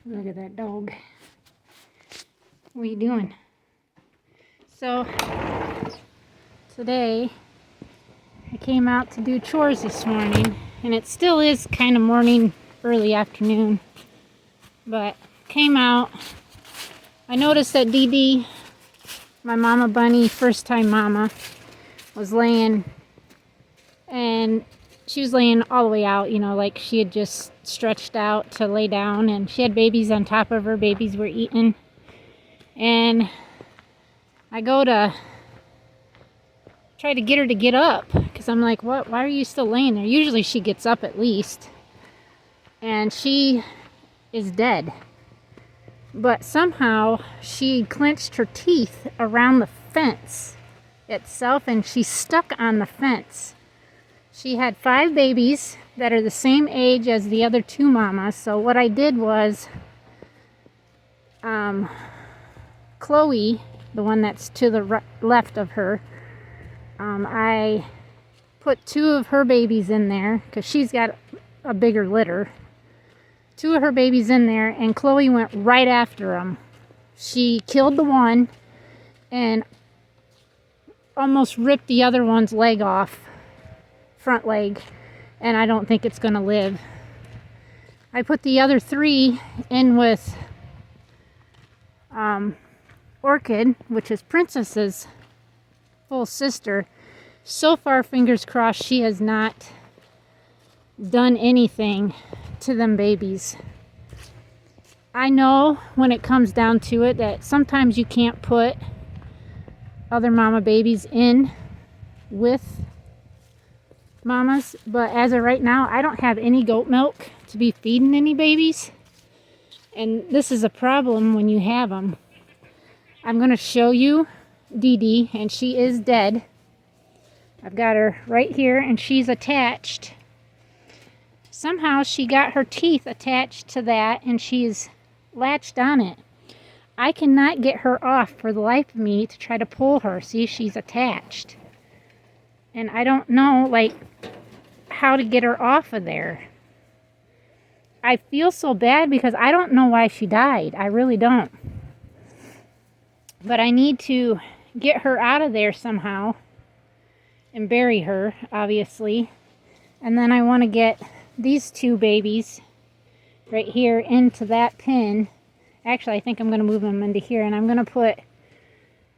Look at that dog. What are you doing? So, today, I came out to do chores this morning, and it still is kind of morning, early afternoon, but came out. I noticed that Dee Dee, my mama bunny, first time mama, was laying, and she was laying all the way out, like she had just stretched out to lay down, and she had babies on top of her. Babies were eating, and I go to try to get her to get up, because I'm like, what? Why are you still laying there? Usually she gets up at least, and she is dead. But somehow she clenched her teeth around the fence itself, and she's stuck on the fence. She had 5 babies that are the same age as the other 2 mamas. So what I did was, Chloe, the one that's to the left of her, I put 2 of her babies in there because she's got a bigger litter. 2 of her babies in there, and Chloe went right after them. She killed the one and almost ripped the other one's leg off, front leg, and I don't think it's going to live. I put the other 3 in with Orchid, which is Princess's full sister. So far, fingers crossed, she has not done anything to them babies. I know when it comes down to it that sometimes you can't put other mama babies in with mamas, but as of right now, I don't have any goat milk to be feeding any babies, and this is a problem when you have them. I'm going to show you Dee Dee, and she is dead. I've got her right here, and she's attached. Somehow she got her teeth attached to that, and she's latched on it. I cannot get her off for the life of me to try to pull her. See, she's attached. And I don't know, how to get her off of there. I feel so bad because I don't know why she died. I really don't. But I need to get her out of there somehow and bury her, obviously. And then I want to get these 2 babies right here into that pen. Actually, I think I'm going to move them into here, and I'm going to put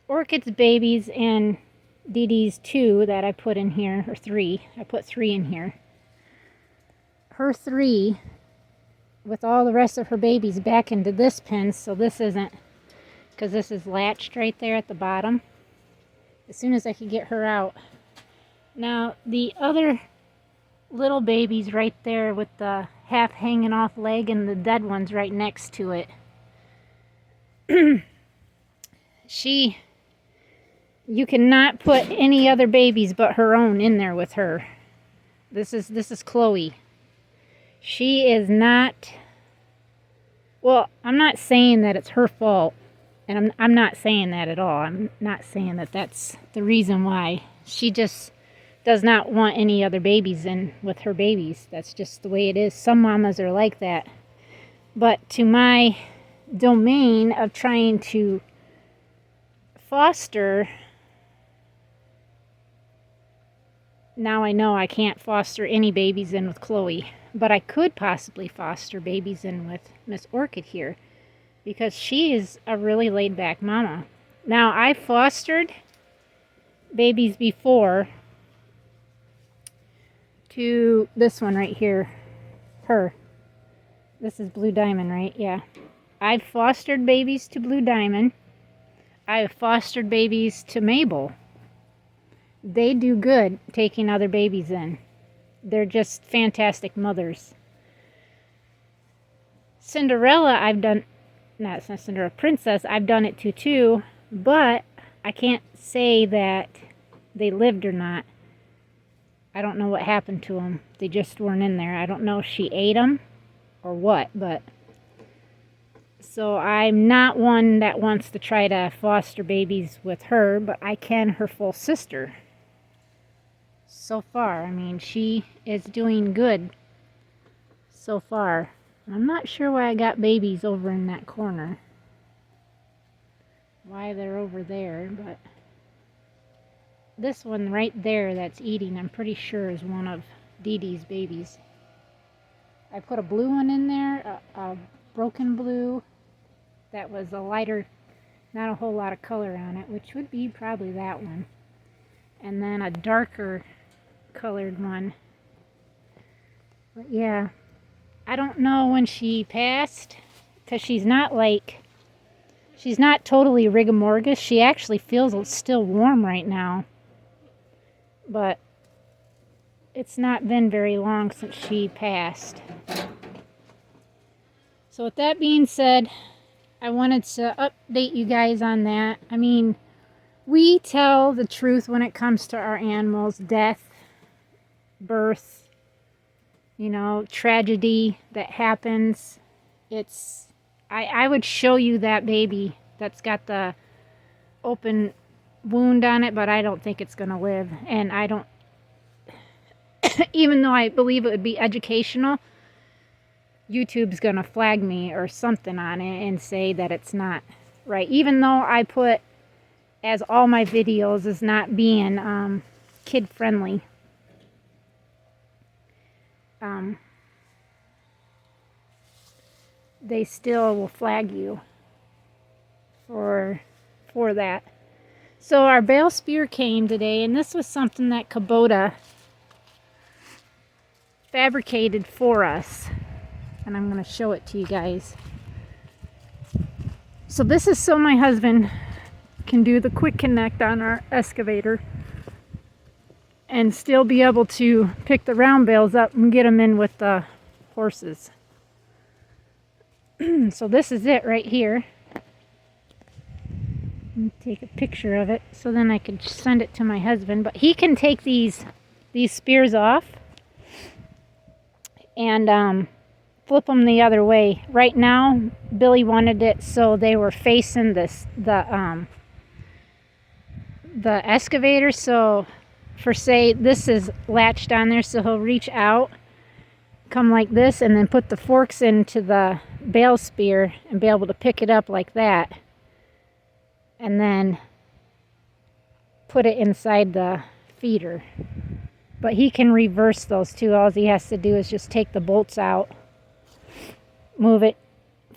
Orchid's babies and Dee Dee's 2 that I put in here, or 3. I put 3 in here. Her 3 with all the rest of her babies back into this pen, so this isn't, because this is latched right there at the bottom. As soon as I can get her out. Now, the other little baby's right there with the half hanging off leg, and the dead one's right next to it. You cannot put any other babies but her own in there with her. This is Chloe. She is not, well, I'm not saying that it's her fault, and I'm not saying that at all. I'm not saying that that's the reason why. She just does not want any other babies in with her babies. That's just the way it is. Some mamas are like that. But to my domain of trying to foster, now I know I can't foster any babies in with Chloe, but I could possibly foster babies in with Miss Orchid here, because she is a really laid back mama. Now, I fostered babies before to this one right here, her. This is Blue Diamond, right? Yeah. I've fostered babies to Blue Diamond. I've fostered babies to Mabel. They do good taking other babies in. They're just fantastic mothers. Cinderella, I've done, no, it's not Cinderella, Princess, I've done it to too, but I can't say that they lived or not. I don't know what happened to them. They just weren't in there. I don't know if she ate them or what, but so I'm not one that wants to try to foster babies with her, but I can her full sister. So far, I mean, she is doing good so far. I'm not sure why I got babies over in that corner. Why they're over there, but this one right there that's eating, I'm pretty sure is one of Dee Dee's babies. I put a blue one in there, a broken blue that was a lighter, not a whole lot of color on it, which would be probably that one. And then a darker colored one. But yeah, I don't know when she passed, because she's not totally rigor. She actually feels still warm right now. But it's not been very long since she passed. So with that being said, I wanted to update you guys on that. I mean, we tell the truth when it comes to our animals. Death, birth, tragedy that happens. I would show you that baby that's got the open wound on it, but I don't think it's going to live. And I don't, even though I believe it would be educational, YouTube's going to flag me or something on it and say that it's not right. Even though I put as all my videos as not being kid friendly. They still will flag you for that. So our bale spear came today, and this was something that Kubota fabricated for us. And I'm going to show it to you guys. So this is so my husband can do the quick connect on our excavator and still be able to pick the round bales up and get them in with the horses. So this is it right here. Let me take a picture of it so then I can send it to my husband. But he can take these spears off and flip them the other way. Right now, Billy wanted it so they were facing the excavator. So for say this is latched on there, so he'll reach out, come like this, and then put the forks into the bale spear and be able to pick it up like that, and then put it inside the feeder. But he can reverse those too. All he has to do is just take the bolts out, move it,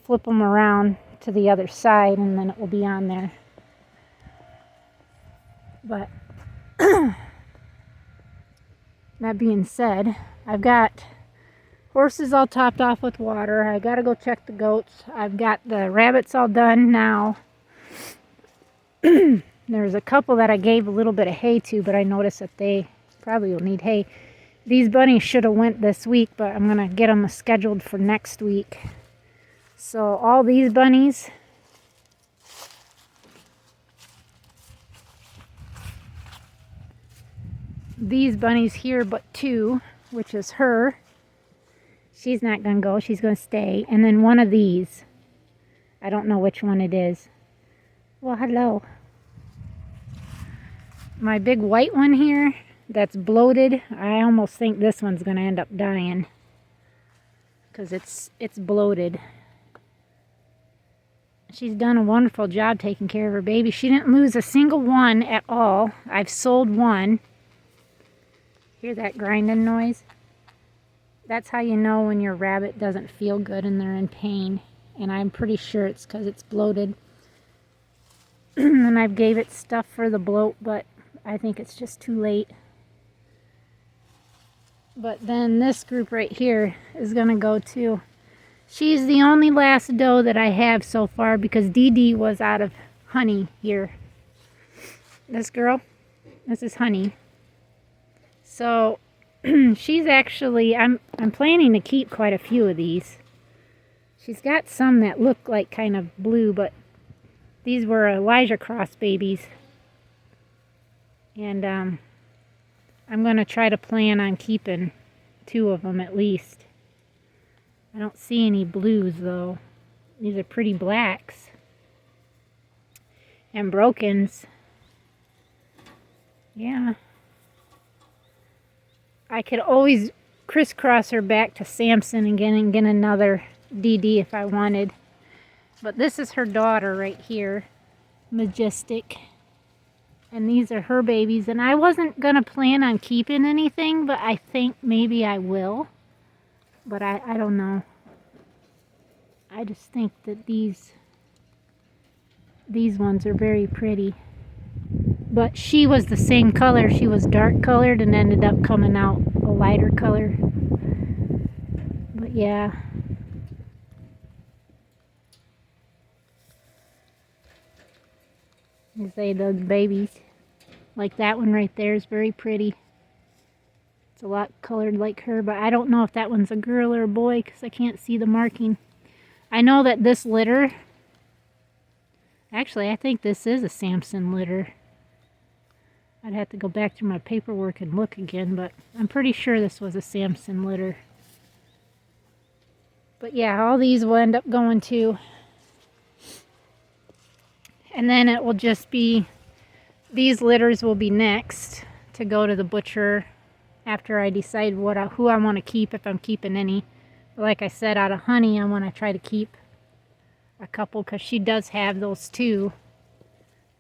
flip them around to the other side, and then it will be on there. But that being said, I've got horses all topped off with water. I gotta go check the goats. I've got the rabbits all done now. There's a couple that I gave a little bit of hay to, but I noticed that they probably will need hay. These bunnies should have went this week, but I'm gonna get them scheduled for next week. So all these bunnies, here but two, which is her. She's not gonna go, she's gonna stay. And then one of these, I don't know which one it is. Well, hello. My big white one here that's bloated, I almost think this one's gonna end up dying because it's bloated. She's done a wonderful job taking care of her baby. She didn't lose a single one at all. I've sold one. Hear that grinding noise? That's how you know when your rabbit doesn't feel good and they're in pain. And I'm pretty sure it's because it's bloated. And I gave it stuff for the bloat, but I think it's just too late. But then this group right here is going to go too. She's the only last doe that I have so far because Dee Dee was out of honey here. This girl, this is honey. So she's actually, I'm planning to keep quite a few of these. She's got some that look like kind of blue, but these were Elijah Cross babies. And I'm going to try to plan on keeping 2 of them at least. I don't see any blues though. These are pretty blacks. And brokens. Yeah. I could always crisscross her back to Samson again and get another Dee Dee if I wanted. But this is her daughter right here, Majestic. And these are her babies. And I wasn't going to plan on keeping anything, but I think maybe I will. But I don't know. I just think that these ones are very pretty. But she was the same color. She was dark colored and ended up coming out a lighter color. But yeah. You say those babies. Like that one right there is very pretty. It's a lot colored like her, but I don't know if that one's a girl or a boy because I can't see the marking. I know that this litter, actually I think this is a Samson litter. I'd have to go back through my paperwork and look again, but I'm pretty sure this was a Samson litter. But yeah, all these will end up going to. And then it will just be, these litters will be next to go to the butcher after I decide who I want to keep, if I'm keeping any. But like I said, out of Honey, I want to try to keep a couple because she does have those two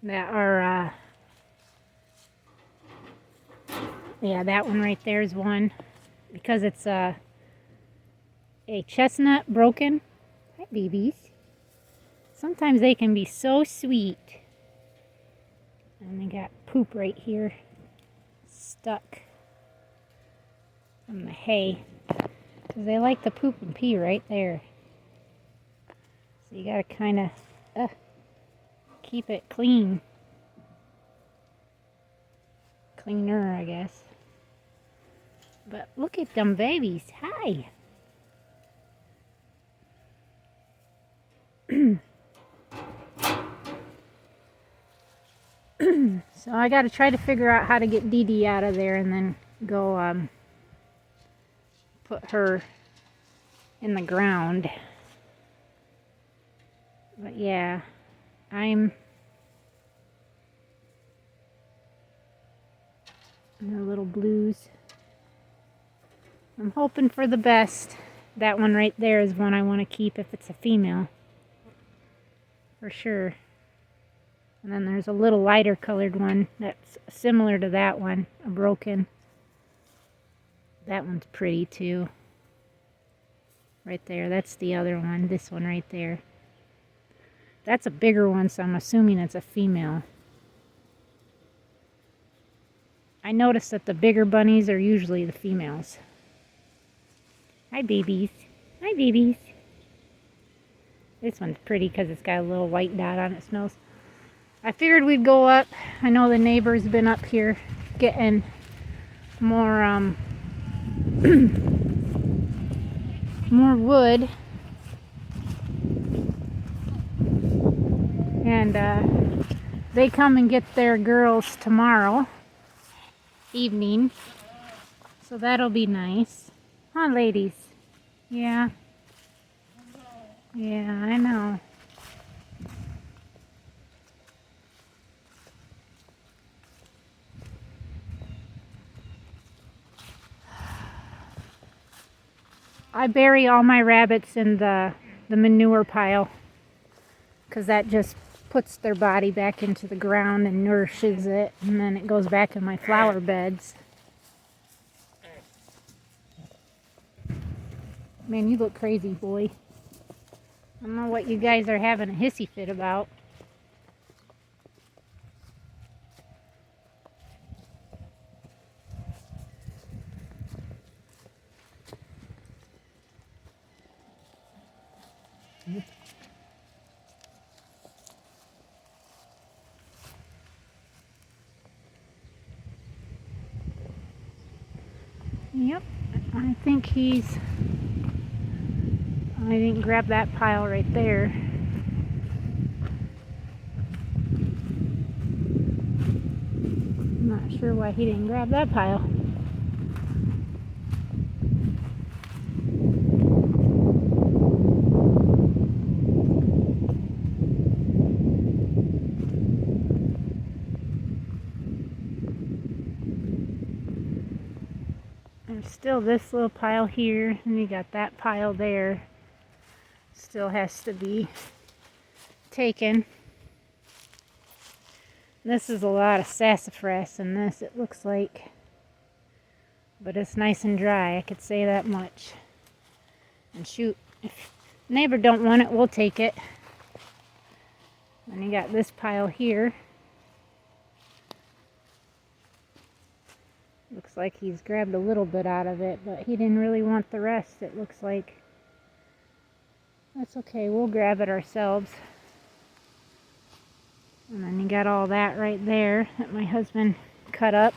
that are, yeah, that one right there is one because it's a chestnut broken. Hi, babies. Sometimes they can be so sweet. And they got poop right here stuck from the hay because they like to poop and pee right there. So you gotta kind of keep it clean. Cleaner, I guess. But look at them babies. Hi. So I got to try to figure out how to get Dee Dee out of there and then go put her in the ground. But yeah, I'm the little blues. I'm hoping for the best. That one right there is one I want to keep if it's a female. For sure. And then there's a little lighter colored one that's similar to that one, a broken. That one's pretty too. Right there, that's the other one, this one right there. That's a bigger one, so I'm assuming it's a female. I noticed that the bigger bunnies are usually the females. Hi, babies. Hi, babies. This one's pretty because it's got a little white dot on its nose. I figured we'd go up. I know the neighbor's been up here getting more more wood. And they come and get their girls tomorrow evening. So that'll be nice. Huh, ladies? Yeah. Yeah, I know. I bury all my rabbits in the manure pile because that just puts their body back into the ground and nourishes it, and then it goes back in my flower beds. Man, you look crazy, boy. I don't know what you guys are having a hissy fit about. Yep, I think I didn't grab that pile right there. I'm not sure why he didn't grab that pile. There's still this little pile here, and you got that pile there. still has to be taken. This is a lot of sassafras in this, it looks like. But it's nice and dry, I could say that much. And shoot, if neighbor don't want it, we'll take it. And you got this pile here. Looks like he's grabbed a little bit out of it, but he didn't really want the rest, it looks like. That's okay, we'll grab it ourselves. And then you got all that right there that my husband cut up.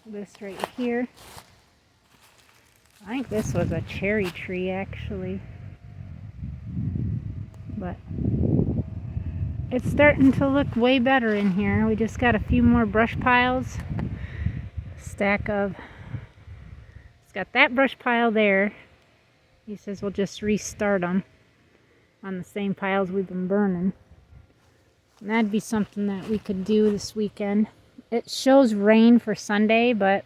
This right here. I think this was a cherry tree actually. But it's starting to look way better in here. We just got a few more brush piles. Stack of, it's got that brush pile there. He says we'll just restart them on the same piles we've been burning. And that'd be something that we could do this weekend. It shows rain for Sunday, but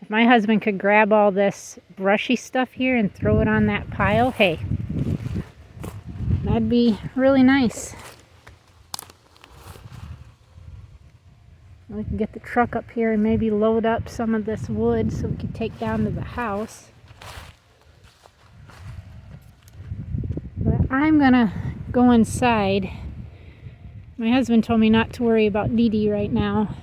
if my husband could grab all this brushy stuff here and throw it on that pile, hey, that'd be really nice. We can get the truck up here and maybe load up some of this wood so we can take down to the house. But I'm gonna go inside. My husband told me not to worry about Dee Dee right now.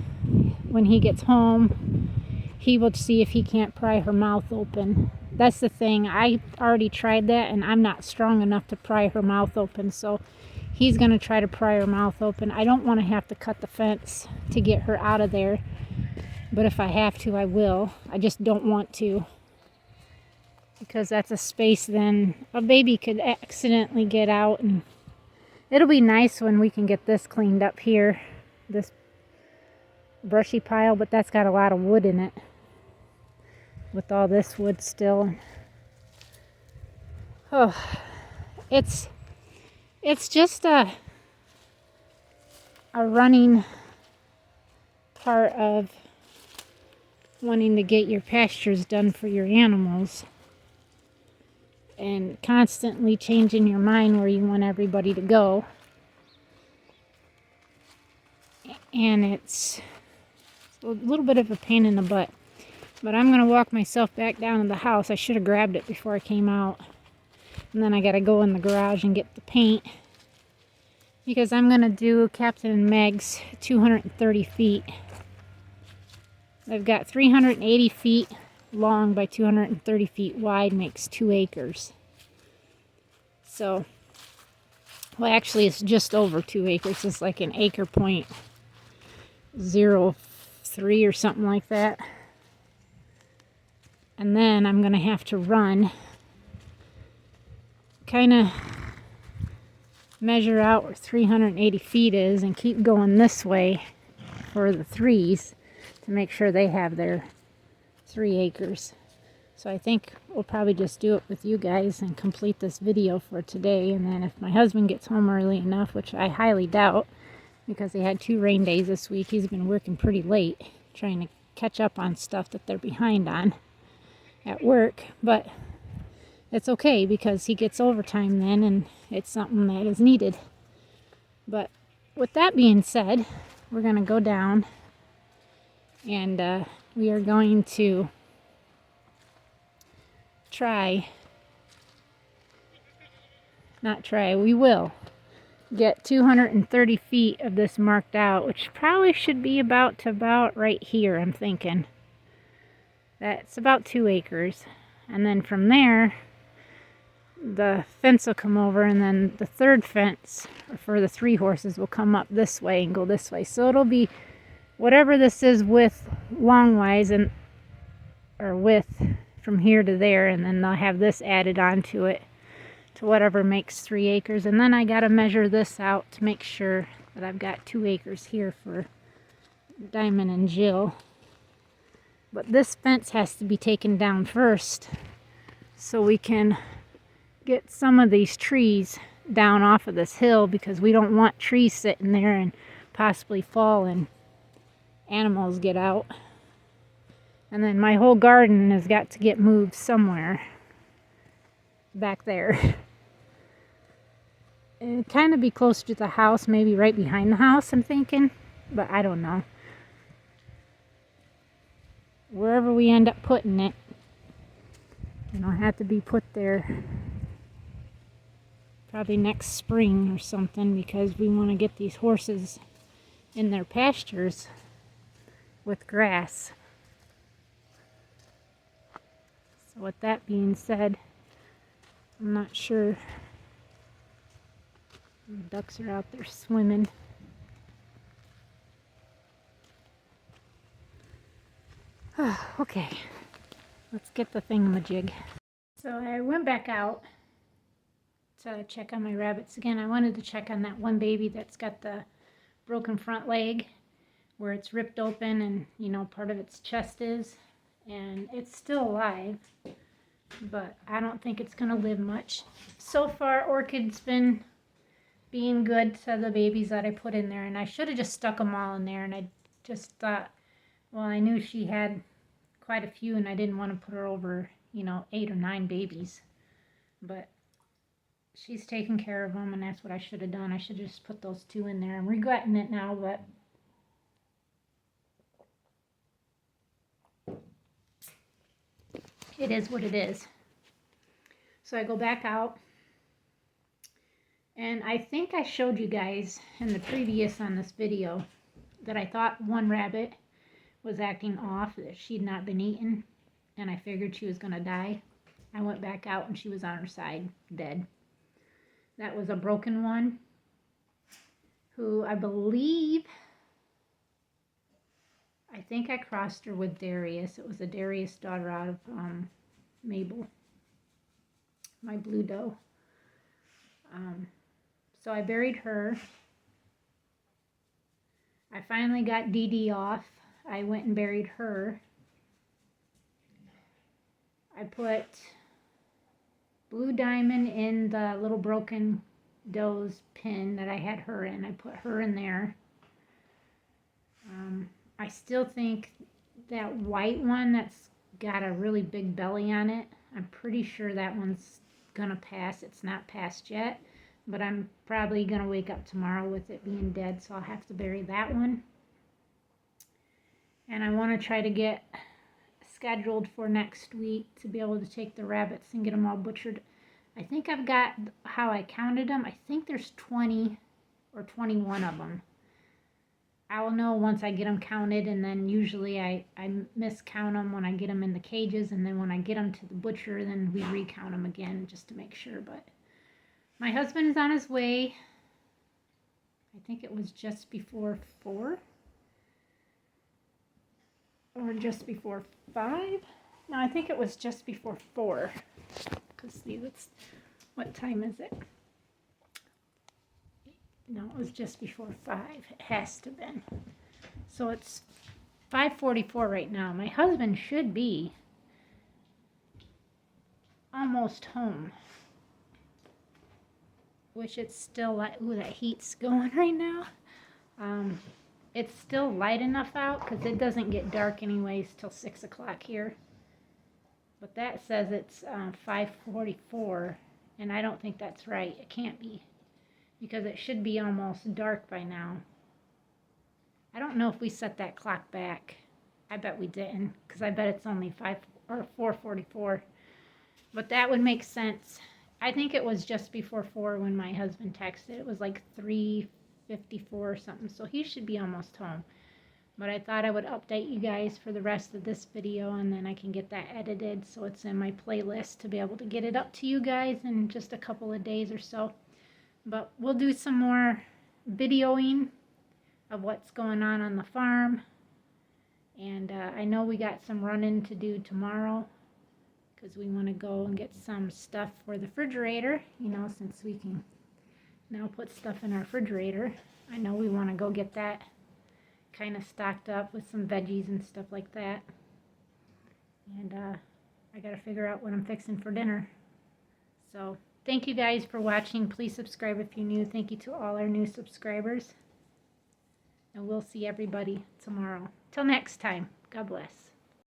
When he gets home, he will see if he can't pry her mouth open. That's the thing. I already tried that and I'm not strong enough to pry her mouth open. So he's going to try to pry her mouth open. I don't want to have to cut the fence to get her out of there. But if I have to, I will. I just don't want to. Because that's a space then a baby could accidentally get out. And it'll be nice when we can get this cleaned up here. This brushy pile, but that's got a lot of wood in it. With all this wood still. Oh, it's just a running part of wanting to get your pastures done for your animals and constantly changing your mind where you want everybody to go. And it's a little bit of a pain in the butt. But I'm going to walk myself back down to the house. I should have grabbed it before I came out. And then I got to go in the garage and get the paint. Because I'm going to do Captain and Meg's 230 feet. I've got 380 feet long by 230 feet wide, makes 2 acres. So, well actually it's just over 2 acres. It's like an acre point 0.03 or something like that. And then I'm going to have to run, kind of measure out where 380 feet is and keep going this way for the threes to make sure they have their 3 acres. So I think we'll probably just do it with you guys and complete this video for today. And then if my husband gets home early enough, which I highly doubt, because they had 2 rain days this week, he's been working pretty late trying to catch up on stuff that they're behind on at work. But it's okay because he gets overtime then and it's something that is needed. But with that being said, we're going to go down and we are going to we will get 230 feet of this marked out, which probably should be about right here, I'm thinking. That's about 2 acres. And then from there, the fence will come over, and then the third fence for the 3 horses will come up this way and go this way. So it'll be whatever this is width long-wise or width from here to there, and then they'll have this added onto it to whatever makes 3 acres. And then I got to measure this out to make sure that I've got 2 acres here for Diamond and Jill. But this fence has to be taken down first so we can get some of these trees down off of this hill, because we don't want trees sitting there and possibly fall and animals get out. And then my whole garden has got to get moved somewhere back there. It'd kind of be close to the house, maybe right behind the house, I'm thinking. But I don't know. Wherever we end up putting it, it'll have to be put there probably next spring or something, because we want to get these horses in their pastures with grass. So with that being said, I'm not sure. The ducks are out there swimming. Okay, let's get the thingamajig. So I went back out to check on my rabbits again. I wanted to check on that one baby that's got the broken front leg where it's ripped open and, you know, part of its chest is. And it's still alive, but I don't think it's going to live much. So far, Orchid's been being good to the babies that I put in there. And I should have just stuck them all in there. And I just thought, well, I knew she had quite a few and I didn't want to put her over, you know, 8 or 9 babies. But she's taking care of them, and that's what I should have done. I should have just put those 2 in there. I'm regretting it now, but it is what it is. So I go back out, and I think I showed you guys in the previous on this video that I thought one rabbit was acting off, that she'd not been eaten, and I figured she was going to die. I went back out and she was on her side, dead. That was a broken one who I think I crossed her with Darius. It was a Darius daughter out of Mabel, my blue doe. So I buried her. I finally got Dee Dee off. I went and buried her. I put Blue Diamond in the little broken doe's pen that I had her in. I put her in there. I still think that white one that's got a really big belly on it, I'm pretty sure that one's gonna pass. It's not passed yet, but I'm probably gonna wake up tomorrow with it being dead, so I'll have to bury that one. And I want to try to get scheduled for next week to be able to take the rabbits and get them all butchered. I think I've got how I counted them. I think there's 20 or 21 of them. I will know once I get them counted, and then usually I miscount them when I get them in the cages, and then when I get them to the butcher, then we recount them again just to make sure. But my husband is on his way. I think it was just before 4 or just before 5. No, I think it was just before 4. Because see, what time is it? No, it was just before 5. It has to have been. So it's 5:44 right now. My husband should be almost home. Which it's still like, ooh, that heat's going right now. It's still light enough out because it doesn't get dark anyways till 6 o'clock here. But that says it's 5:44, and I don't think that's right. It can't be, because it should be almost dark by now. I don't know if we set that clock back. I bet we didn't, because I bet it's only 4:44. But that would make sense. I think it was just before 4 when my husband texted. It was like 3:54 or something, so he should be almost home. But I thought I would update you guys for the rest of this video, and then I can get that edited so it's in my playlist to be able to get it up to you guys in just a couple of days or so. But we'll do some more videoing of what's going on the farm. And I know we got some running to do tomorrow, because we want to go and get some stuff for the refrigerator, you know, since we can now put stuff in our refrigerator. I know we want to go get that kind of stocked up with some veggies and stuff like that. And I got to figure out what I'm fixing for dinner. So thank you guys for watching. Please subscribe if you're new. Thank you to all our new subscribers. And we'll see everybody tomorrow. Till next time, God bless.